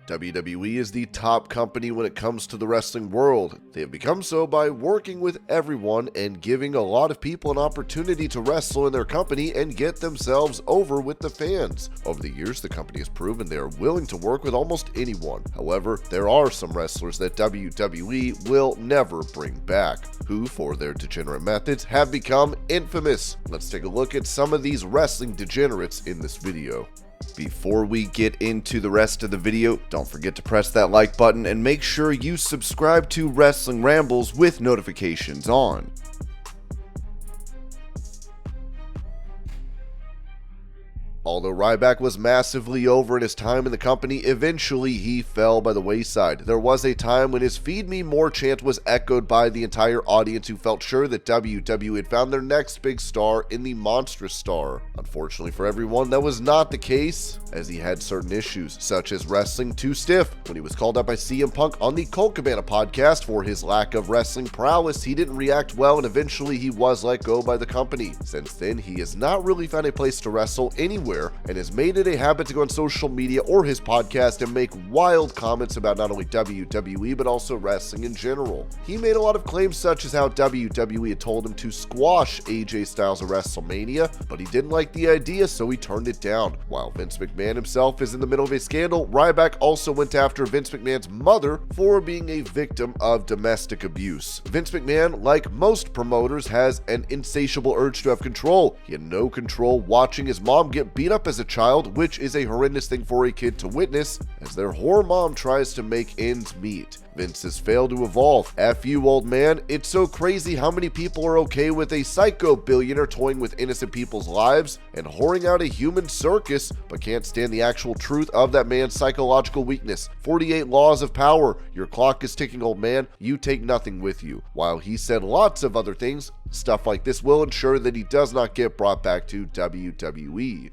WWE is the top company when it comes to the wrestling world. They have become so by working with everyone and giving a lot of people an opportunity to wrestle in their company and get themselves over with the fans. Over the years, the company has proven they are willing to work with almost anyone. However, there are some wrestlers that WWE will never bring back, who, for their degenerate methods, have become infamous. Let's take a look at some of these wrestling degenerates in this video. Before we get into the rest of the video, don't forget to press that like button and make sure you subscribe to Wrestling Rambles with notifications on. Although Ryback was massively over in his time in the company, eventually he fell by the wayside. There was a time when his "Feed Me More" chant was echoed by the entire audience, who felt sure that WWE had found their next big star in the monstrous star. Unfortunately for everyone, that was not the case, as he had certain issues, such as wrestling too stiff. When he was called out by CM Punk on the Colt Cabana podcast for his lack of wrestling prowess, he didn't react well, and eventually he was let go by the company. Since then, he has not really found a place to wrestle anywhere, and has made it a habit to go on social media or his podcast and make wild comments about not only WWE but also wrestling in general. He made a lot of claims, such as how WWE had told him to squash AJ Styles at WrestleMania, but he didn't like the idea, so he turned it down. While Vince McMahon himself is in the middle of a scandal, Ryback also went after Vince McMahon's mother for being a victim of domestic abuse. Vince McMahon, like most promoters, has an insatiable urge to have control. He had no control watching his mom get beat up as a child, which is a horrendous thing for a kid to witness, as their whore mom tries to make ends meet. Vince has failed to evolve. F you, old man. It's so crazy how many people are okay with a psycho billionaire toying with innocent people's lives and whoring out a human circus, but can't stand the actual truth of that man's psychological weakness. 48 laws of power. Your clock is ticking, old man. You take nothing with you. While he said lots of other things, stuff like this will ensure that he does not get brought back to WWE.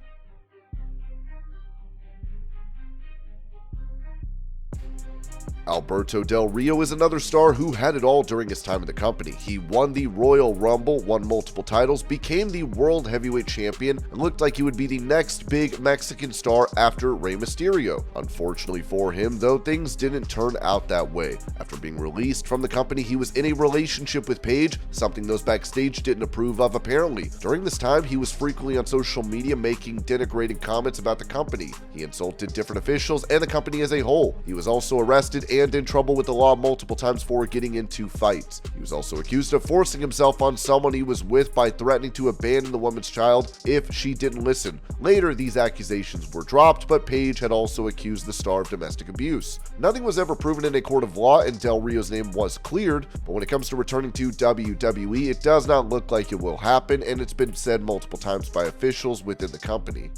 Alberto Del Rio is another star who had it all during his time in the company. He won the Royal Rumble, won multiple titles, became the World Heavyweight Champion, and looked like he would be the next big Mexican star after Rey Mysterio. Unfortunately for him, though, things didn't turn out that way. After being released from the company, he was in a relationship with Paige, something those backstage didn't approve of apparently. During this time, he was frequently on social media making denigrating comments about the company. He insulted different officials and the company as a whole. He was also arrested and in trouble with the law multiple times for getting into fights. He was also accused of forcing himself on someone he was with by threatening to abandon the woman's child if she didn't listen. Later, these accusations were dropped, but Paige had also accused the star of domestic abuse. Nothing was ever proven in a court of law, and Del Rio's name was cleared, but when it comes to returning to WWE, it does not look like it will happen, and it's been said multiple times by officials within the company.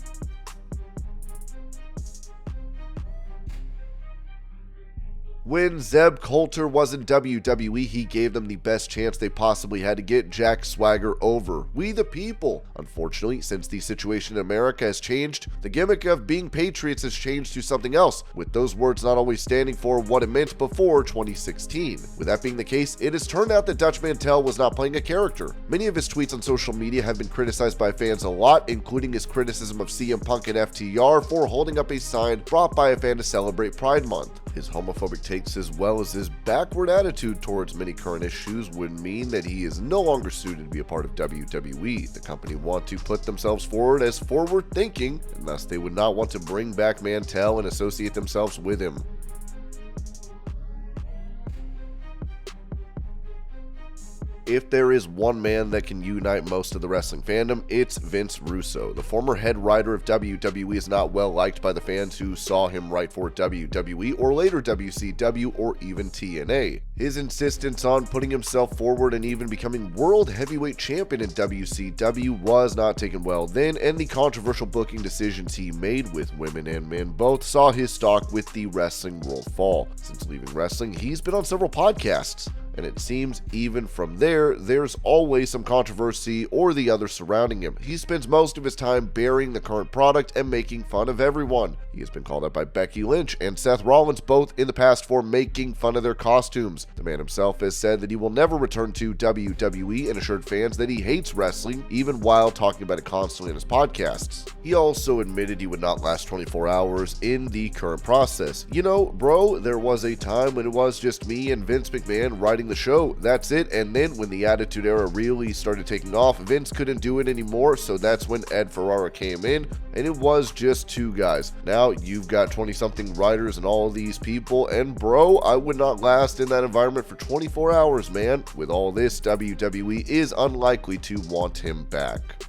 When Zeb Coulter was in WWE, he gave them the best chance they possibly had to get Jack Swagger over. We the people. Unfortunately, since the situation in America has changed, the gimmick of being patriots has changed to something else, with those words not always standing for what it meant before 2016. With that being the case, it has turned out that Dutch Mantel was not playing a character. Many of his tweets on social media have been criticized by fans a lot, including his criticism of CM Punk and FTR for holding up a sign brought by a fan to celebrate Pride Month. His homophobic takes, as well as his backward attitude towards many current issues, would mean that he is no longer suited to be a part of WWE. The company want to put themselves forward as forward-thinking, and thus they would not want to bring back Mantel and associate themselves with him. If there is one man that can unite most of the wrestling fandom, it's Vince Russo. The former head writer of WWE is not well liked by the fans who saw him write for WWE or later WCW or even TNA. His insistence on putting himself forward and even becoming World Heavyweight Champion in WCW was not taken well then, and the controversial booking decisions he made with women and men both saw his stock with the wrestling world fall. Since leaving wrestling, he's been on several podcasts. and it seems even from there, there's always some controversy or the other surrounding him. He spends most of his time burying the current product and making fun of everyone. He has been called out by Becky Lynch and Seth Rollins both in the past for making fun of their costumes. The man himself has said that he will never return to WWE and assured fans that he hates wrestling, even while talking about it constantly in his podcasts. He also admitted he would not last 24 hours in the current process. You know, bro, there was a time when it was just me and Vince McMahon writing the show. That's it. And then when the Attitude Era really started taking off, Vince couldn't do it anymore, so that's when Ed Ferrara came in, and it was just two guys. Now you've got 20-something writers and all of these people, and bro, I would not last in that environment for 24 hours, man. With all this, WWE is unlikely to want him back.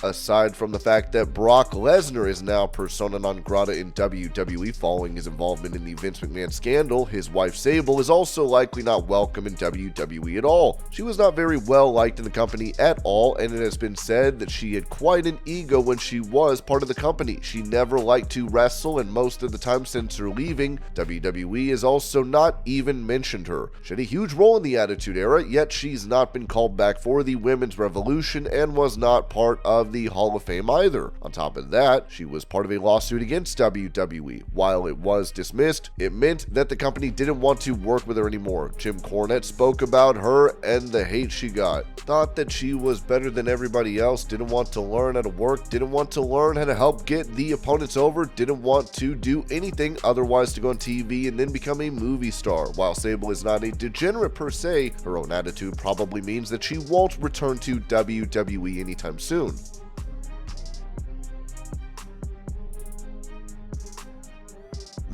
Aside from the fact that Brock Lesnar is now persona non grata in WWE following his involvement in the Vince McMahon scandal, his wife Sable is also likely not welcome in WWE at all. She was not very well liked in the company at all, and it has been said that she had quite an ego when she was part of the company. She never liked to wrestle, and most of the time since her leaving, WWE has also not even mentioned her. She had a huge role in the Attitude Era, yet she's not been called back for the Women's Revolution and was not part of the Hall of Fame either. On top of that, she was part of a lawsuit against WWE. While it was dismissed, it meant that the company didn't want to work with her anymore. Jim Cornette spoke about her and the hate she got. Thought that she was better than everybody else, didn't want to learn how to work, didn't want to learn how to help get the opponents over, didn't want to do anything otherwise to go on TV and then become a movie star. While Sable is not a degenerate per se, her own attitude probably means that she won't return to WWE anytime soon.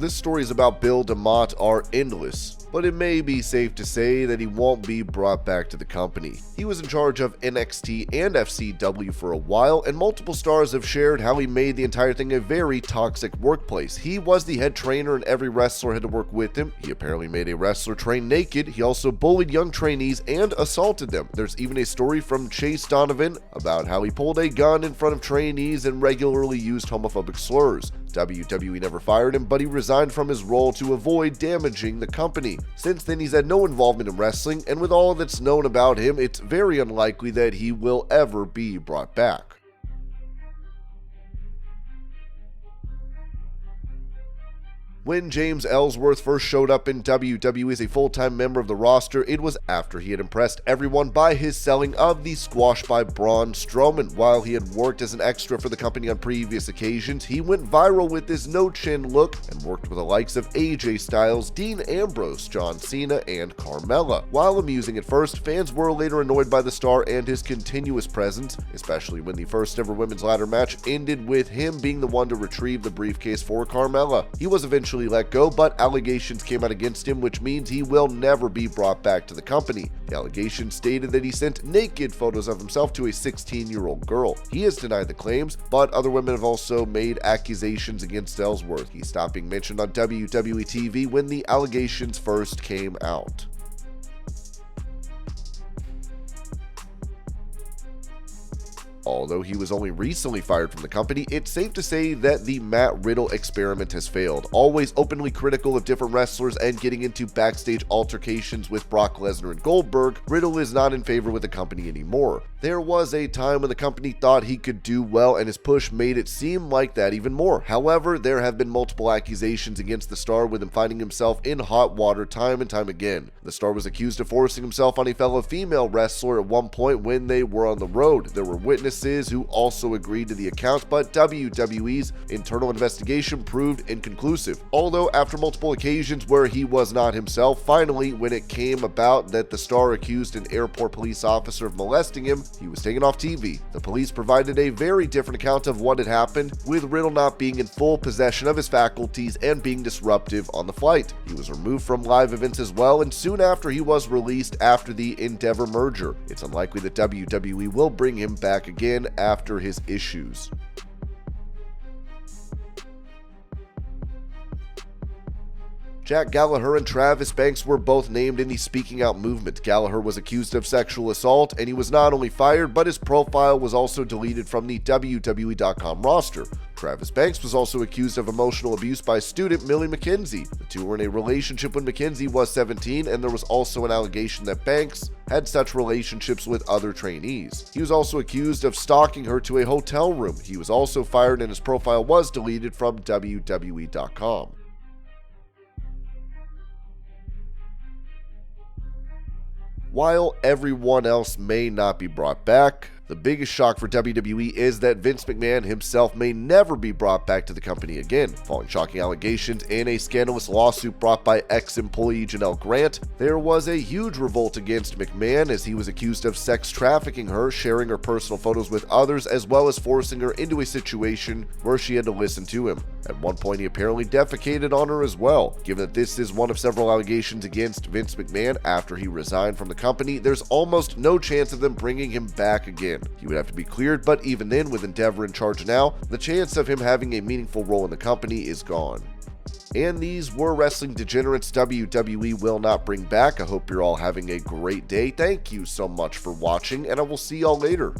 The stories about Bill DeMott are endless, but it may be safe to say that he won't be brought back to the company. He was in charge of NXT and FCW for a while, and multiple stars have shared how he made the entire thing a very toxic workplace. He was the head trainer and every wrestler had to work with him. He apparently made a wrestler train naked. He also bullied young trainees and assaulted them. There's even a story from Chase Donovan about how he pulled a gun in front of trainees and regularly used homophobic slurs. WWE never fired him, but he resigned from his role to avoid damaging the company. Since then, he's had no involvement in wrestling, and with all that's known about him, it's very unlikely that he will ever be brought back. When James Ellsworth first showed up in WWE as a full-time member of the roster, it was after he had impressed everyone by his selling of the squash by Braun Strowman. While he had worked as an extra for the company on previous occasions, he went viral with his no-chin look and worked with the likes of AJ Styles, Dean Ambrose, John Cena, and Carmella. While amusing at first, fans were later annoyed by the star and his continuous presence, especially when the first ever women's ladder match ended with him being the one to retrieve the briefcase for Carmella. He was eventually let go, but allegations came out against him, which means he will never be brought back to the company. The allegations stated that he sent naked photos of himself to a 16-year-old girl. He has denied the claims, but other women have also made accusations against Ellsworth. He stopped being mentioned on WWE TV when the allegations first came out. Although he was only recently fired from the company, it's safe to say that the Matt Riddle experiment has failed. Always openly critical of different wrestlers and getting into backstage altercations with Brock Lesnar and Goldberg, Riddle is not in favor with the company anymore. There was a time when the company thought he could do well, and his push made it seem like that even more. However, there have been multiple accusations against the star, with him finding himself in hot water time and time again. The star was accused of forcing himself on a fellow female wrestler at one point when they were on the road. There were witnesses who also agreed to the account, but WWE's internal investigation proved inconclusive. Although after multiple occasions where he was not himself, finally when it came about that the star accused an airport police officer of molesting him, he was taken off TV. The police provided a very different account of what had happened, with Riddle not being in full possession of his faculties and being disruptive on the flight. He was removed from live events as well, and soon after he was released after the Endeavor merger. It's unlikely that WWE will bring him back again after his issues. Jack Gallaher and Travis Banks were both named in the Speaking Out movement. Gallaher was accused of sexual assault, and he was not only fired, but his profile was also deleted from the WWE.com roster. Travis Banks was also accused of emotional abuse by student Millie McKenzie. The two were in a relationship when McKenzie was 17, and there was also an allegation that Banks had such relationships with other trainees. He was also accused of stalking her to a hotel room. He was also fired, and his profile was deleted from WWE.com. While everyone else may not be brought back, the biggest shock for WWE is that Vince McMahon himself may never be brought back to the company again. Following shocking allegations and a scandalous lawsuit brought by ex-employee Janelle Grant, there was a huge revolt against McMahon as he was accused of sex trafficking her, sharing her personal photos with others, as well as forcing her into a situation where she had to listen to him. At one point, he apparently defecated on her as well. Given that this is one of several allegations against Vince McMahon after he resigned from the company, there's almost no chance of them bringing him back again. He would have to be cleared, but even then, with Endeavor in charge now, the chance of him having a meaningful role in the company is gone. And these were Wrestling Degenerates WWE will not bring back. I hope you're all having a great day. Thank you so much for watching, and I will see y'all later.